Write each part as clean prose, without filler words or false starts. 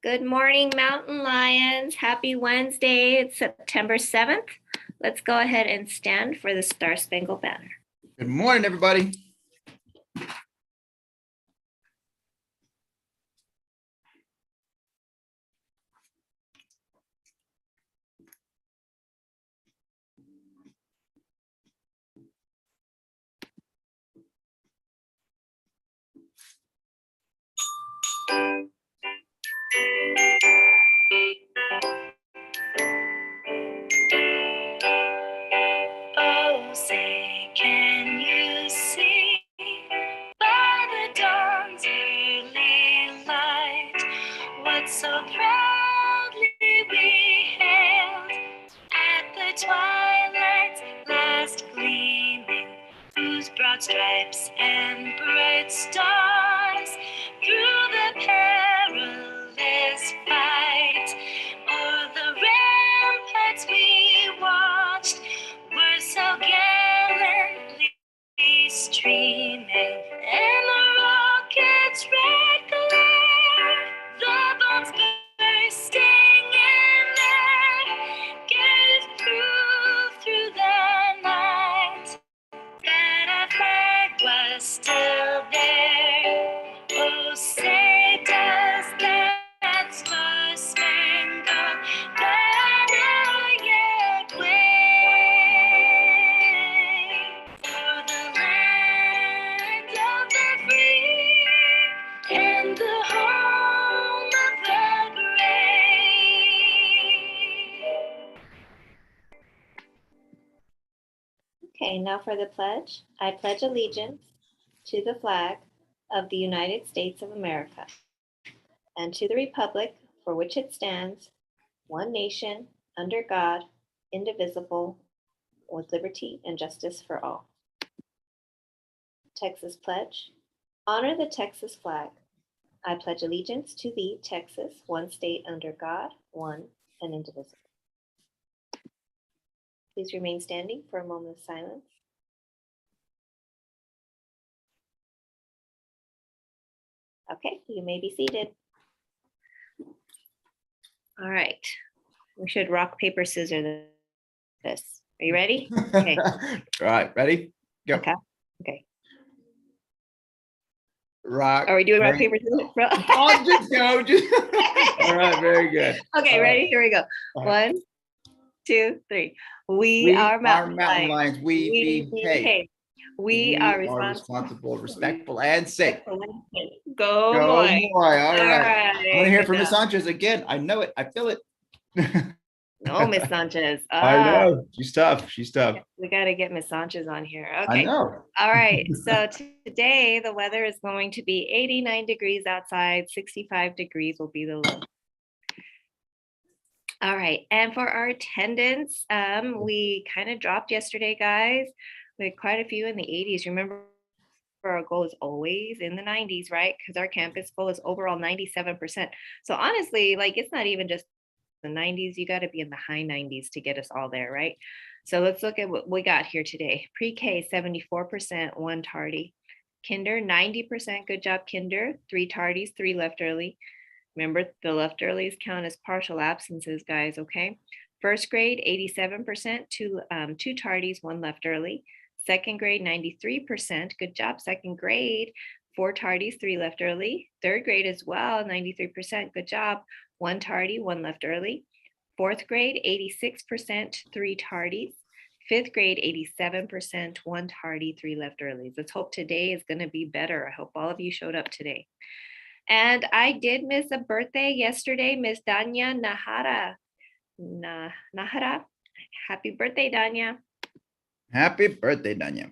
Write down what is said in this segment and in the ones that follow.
Good morning, Mountain Lions. Happy Wednesday. It's September 7th. Let's go ahead and stand for the Star Spangled Banner. Good morning, everybody. Oh, say, can you see by the dawn's early light what so proudly we hailed at the twilight's last gleaming, whose broad stripes and bright stars through the perilous fight o'er the ramparts we watched were so gallantly streaming, and the rocket's red glare, the bombs bursting in air, gave proof through the night that our flag was still there. Oh, say does that star-spangled banner yet wave o'er the land of the free and the home of the brave? Okay, now for the pledge. I pledge allegiance to the flag of the United States of America and to the republic for which it stands, one nation, under God, indivisible, with liberty and justice for all. Texas pledge. Honor the Texas flag. I pledge allegiance to thee, Texas, one state under God, one and indivisible. Please remain standing for a moment of silence. Okay, you may be seated. All right, we should rock, paper, scissors this. Are you ready? Okay. All right, ready? Go. Okay. Okay. Rock. Are we doing rock, paper, scissors? Oh, just go. All right, very good. Okay, ready? Here we go. Right. 1, 2, 3. We are mountain lions. We behave. We are responsible, respectful, and safe. Go Go boy. All right. I want to hear Good from Miss job. Sanchez again. I know it. I feel it. No, Miss Sanchez. I know. She's tough. She's tough. We got to get Miss Sanchez on here. I Okay. know. All right. So today the weather is going to be 89 degrees outside, 65 degrees will be the low. All right. And for our attendance, we kind of dropped yesterday, guys. We had quite a few in the 80s. Remember, our goal is always in the 90s, right? Because our campus goal is overall 97%. So honestly, like, it's not even just the 90s. You got to be in the high 90s to get us all there, right? So let's look at what we got here today. Pre-K, 74%, 1 tardy. Kinder, 90%. Good job, Kinder. 3 tardies, 3 left early. Remember, the left earlies count as partial absences, guys, okay? First grade, 87%, 2 tardies, 1 left early. Second grade, 93%. Good job, second grade. 4 tardies, 3 left early. Third grade as well, 93%. Good job. 1 tardy, 1 left early. Fourth grade, 86%, 3 tardies. Fifth grade, 87%, 1 tardy, 3 left early. Let's hope today is going to be better. I hope all of you showed up today. And I did miss a birthday yesterday, Miss Danya Nahara. Nahara. Happy birthday, Danya. Happy birthday, Danya.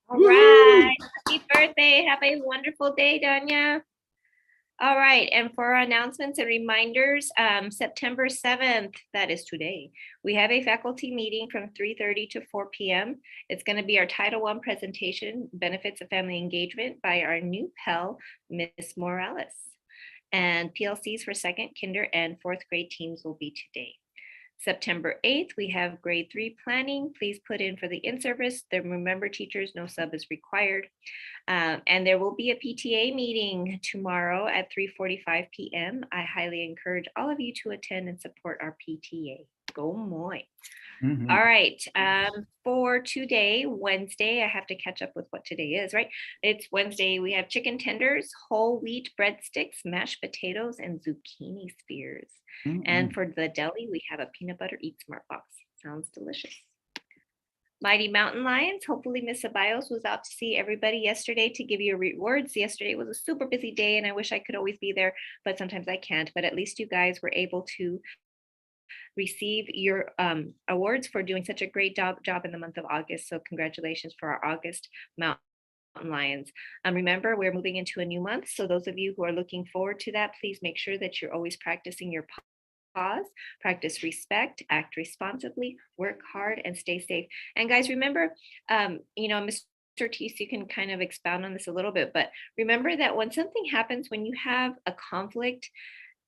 All right. Happy birthday. Have a wonderful day, Danya. All right, and for our announcements and reminders, September 7th, that is today, we have a faculty meeting from 3:30 to 4 p.m. It's going to be our Title I presentation, Benefits of Family Engagement, by our new Pell, Miss Morales. And PLCs for second, kinder, and fourth grade teams will be today. September 8th, we have grade 3 planning. Please put in for the in-service. Remember, teachers, no sub is required. And there will be a PTA meeting tomorrow at 3:45 p.m. I highly encourage all of you to attend and support our PTA. Go Moy. Mhm. All right. For today, Wednesday, I have to catch up with what today is, right? It's Wednesday. We have chicken tenders, whole wheat breadsticks, mashed potatoes, and zucchini spears. And for the deli, we have a peanut butter Eat Smart box. Sounds delicious. Mighty Mountain Lions. Hopefully, Miss Abios was out to see everybody yesterday to give you rewards. Yesterday was a super busy day, and I wish I could always be there, but sometimes I can't. But at least you guys were able to receive your awards for doing such a great job in the month of August. So congratulations for our August Mountain Lions. Remember, we're moving into a new month. So those of you who are looking forward to that, please make sure that you're always practicing your pause, practice respect, act responsibly, work hard, and stay safe. And guys, remember, Mr. Ortiz, you can kind of expound on this a little bit, but remember that when something happens, when you have a conflict,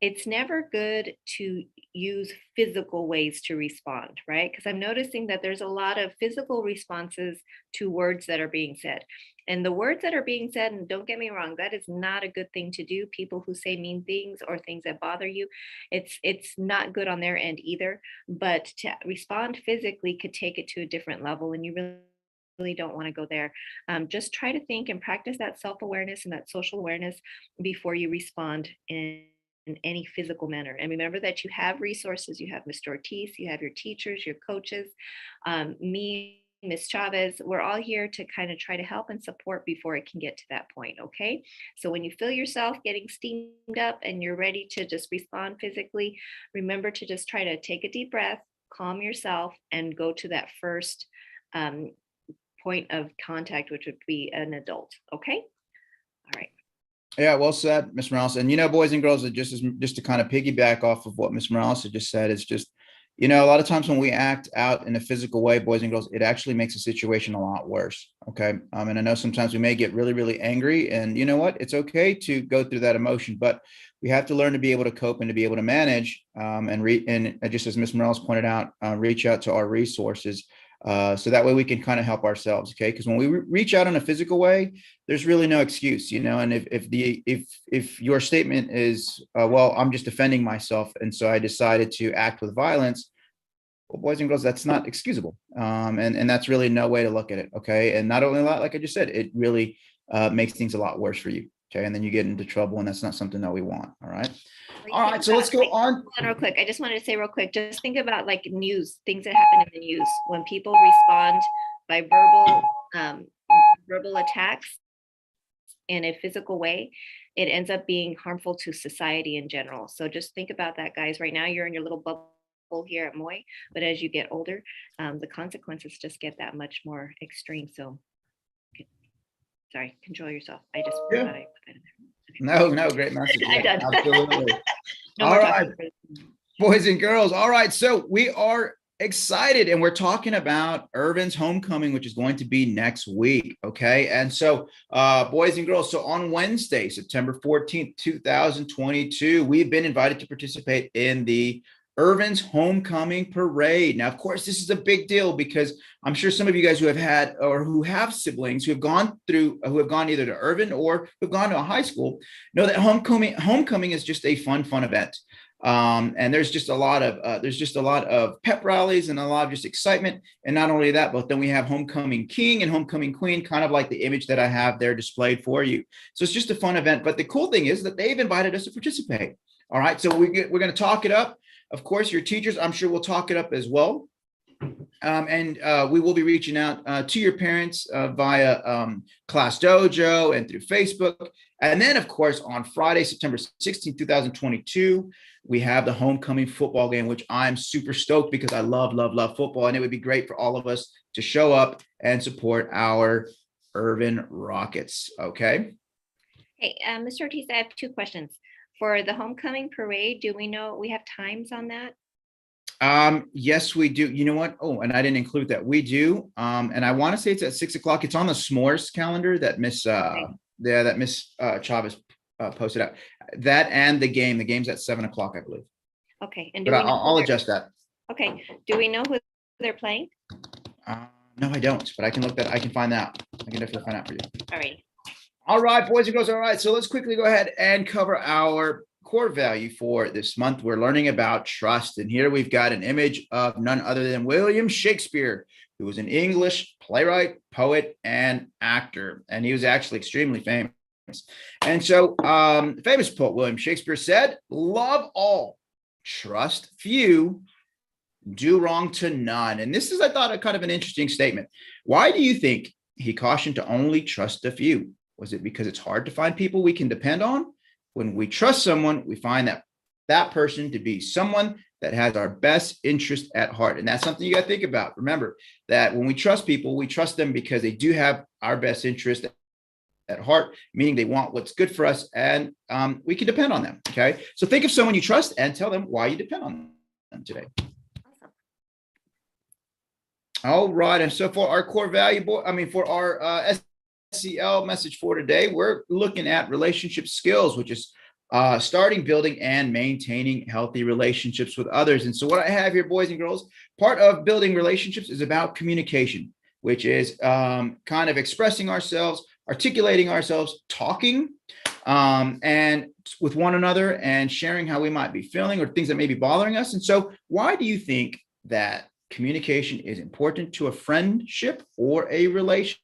it's never good to use physical ways to respond, right? Because I'm noticing that there's a lot of physical responses to words that are being said. And the words that are being said, and don't get me wrong, that is not a good thing to do. People who say mean things or things that bother you, it's not good on their end either. But to respond physically could take it to a different level, and you really don't want to go there. Just try to think and practice that self-awareness and that social awareness before you respond in any physical manner. And remember that you have resources. You have Mr. Ortiz, you have your teachers, your coaches, me, Miss Chavez. We're all here to kind of try to help and support before it can get to that point, okay? So when you feel yourself getting steamed up and you're ready to just respond physically, remember to just try to take a deep breath, calm yourself, and go to that first point of contact, which would be an adult, okay? All right. Yeah, well said, Ms. Morales. And boys and girls, just to kind of piggyback off of what Ms. Morales had just said, it's just, a lot of times when we act out in a physical way, boys and girls, it actually makes the situation a lot worse. Okay. And I know sometimes we may get really, really angry, and you know what? It's okay to go through that emotion, but we have to learn to be able to cope and to be able to manage, and just as Ms. Morales pointed out, reach out to our resources. So that way we can kind of help ourselves. Okay. Because when we reach out in a physical way, there's really no excuse, and if your statement is, well, I'm just defending myself, and so I decided to act with violence, well, boys and girls, that's not excusable. And that's really no way to look at it. Okay. And not only that, like I just said, it really makes things a lot worse for you. Okay. And then you get into trouble, and that's not something that we want. All right. All right. So let's go on. Real quick. I just wanted to say real quick, just think about like news, things that happen in the news when people respond by verbal attacks in a physical way, it ends up being harmful to society in general. So just think about that, guys. Right now you're in your little bubble here at Moy, but as you get older, the consequences just get that much more extreme. So sorry, control yourself. I just thought I put that in there. No, great message. I'm done. Absolutely. No All more right, talking. boys and girls. All right. So we are excited, and we're talking about Irvin's homecoming, which is going to be next week. Okay. And so, boys and girls, so on Wednesday, September 14th, 2022, we've been invited to participate in the Irvin's homecoming parade. Now, of course, this is a big deal because I'm sure some of you guys who have had or who have siblings who have gone either to Irvin or who've gone to a high school know that homecoming is just a fun event. And there's just a lot of pep rallies and a lot of just excitement. And not only that, but then we have homecoming king and homecoming queen, kind of like the image that I have there displayed for you. So it's just a fun event. But the cool thing is that they've invited us to participate. All right. So we're going to talk it up. Of course, your teachers, I'm sure, will talk it up as well. And we will be reaching out to your parents via Class Dojo and through Facebook. And then, of course, on Friday, September 16, 2022, we have the homecoming football game, which I'm super stoked because I love football. And it would be great for all of us to show up and support our Irvin Rockets. Okay. Hey, Mr. Ortiz, I have two questions. For the homecoming parade, do we know, we have times on that? Yes, we do. You know what? Oh, and I didn't include that. We do. And I want to say it's at 6 o'clock. It's on the s'mores calendar that Okay, Miss Chavez posted out. That and the game. The game's at 7 o'clock, I believe. okay. And But do we know who I'll they're, adjust that. okay, do we know who they're playing? No, I don't, but I can look that. I can find that. I can definitely find out for you. All right. All right, boys and girls. All right. So let's quickly go ahead and cover our core value for this month. We're learning about trust. And here we've got an image of none other than William Shakespeare, who was an English playwright, poet, and actor. And he was actually extremely famous. And so, famous poet William Shakespeare said, "Love all, trust few, do wrong to none." And this is, I thought, a kind of an interesting statement. Why do you think he cautioned to only trust a few? Was it because it's hard to find people we can depend on? When we trust someone, we find that person to be someone that has our best interest at heart. And that's something you got to think about. Remember that when we trust people, we trust them because they do have our best interest at heart, meaning they want what's good for us, and we can depend on them. Okay. So think of someone you trust and tell them why you depend on them today. Awesome. All right. And so for our core value, for our SCL message for today, we're looking at relationship skills, which is starting, building, and maintaining healthy relationships with others. And so what I have here, boys and girls, part of building relationships is about communication, which is kind of expressing ourselves, articulating ourselves, talking, and with one another and sharing how we might be feeling or things that may be bothering us. And so why do you think that communication is important to a friendship or a relationship?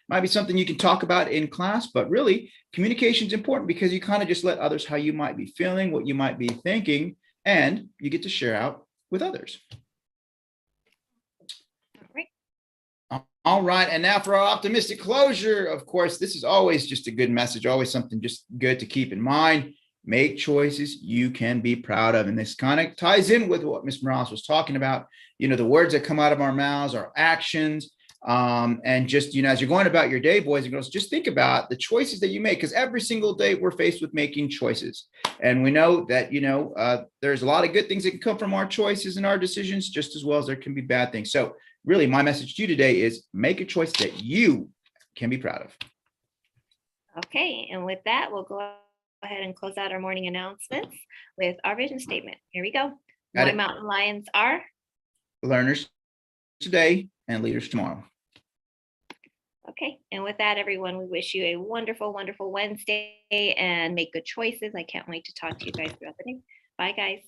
Might be something you can talk about in class, but really communication is important because you kind of just let others how you might be feeling, what you might be thinking, and you get to share out with others. All right. All right. And now for our optimistic closure. Of course, this is always just a good message, always something just good to keep in mind. Make choices you can be proud of. And this kind of ties in with what Ms. Morales was talking about. You know, the words that come out of our mouths, our actions, and just, you know, as you're going about your day, boys and girls, just think about the choices that you make, because every single day we're faced with making choices. And we know that, you know, there's a lot of good things that can come from our choices and our decisions, just as well as there can be bad things. So really, my message to you today is make a choice that you can be proud of. Okay, and with that, we'll go ahead and close out our morning announcements with our vision statement. Here we go. Why mountain lions are learners today and leaders tomorrow. Okay, and with that, everyone, we wish you a wonderful, wonderful Wednesday and make good choices. I can't wait to talk to you guys throughout the day. Bye, guys.